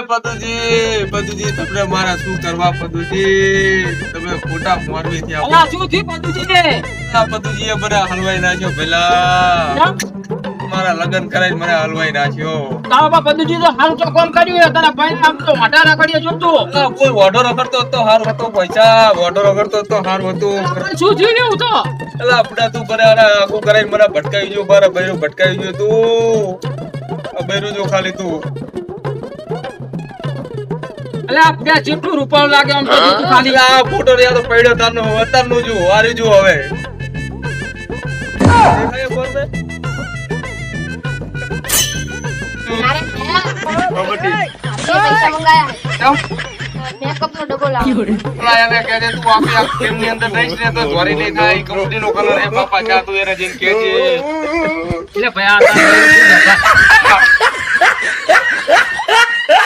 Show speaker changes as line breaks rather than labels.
પદુજી તમને મારા શું કરવા પદુજી તમે ખોટા મોરબી થી
અલા શું થી પદુજી
પદુજી મને હલવાઈ નાખ્યો પેલા મારા લગન કરાઈને મને હલવાઈ નાખ્યો
તારા બા પદુજી તો હારું તો કોમ કર્યું તારા ભાઈ આમ તો વાટા રાખડીએ જો તું
કોઈ વોડો રખડતો તો હાર હતો પૈસા વોડો રખડતો તો હાર હતું
શું થયું ને હું તો
અલા આપડા તું બરાબર આખું કરાઈને મને ભટકાઈ ગયો મારા બૈરું ભટકાઈ ગયો તું આ બૈરું જો ખાલી તું
અલે આ પૂરા જેટલું રૂપાળું લાગે આમ તો તું ખાલી
આ ફોટો રે તો પડ્યો તારનો અત્યારનો જો હારી જો હવે દેખાય બોલ ને
પૈસા મંગાયા મેકઅપ નો ડબ્બો લાવો
એને કહે દે તું આપી આ ફ્રેમ ની અંદર રહીશ ને તો ચોરી નહીં થાય કંપની નો કલર હે પાપા જા તું એને જેમ કહે છે
એટલે ભાઈ આ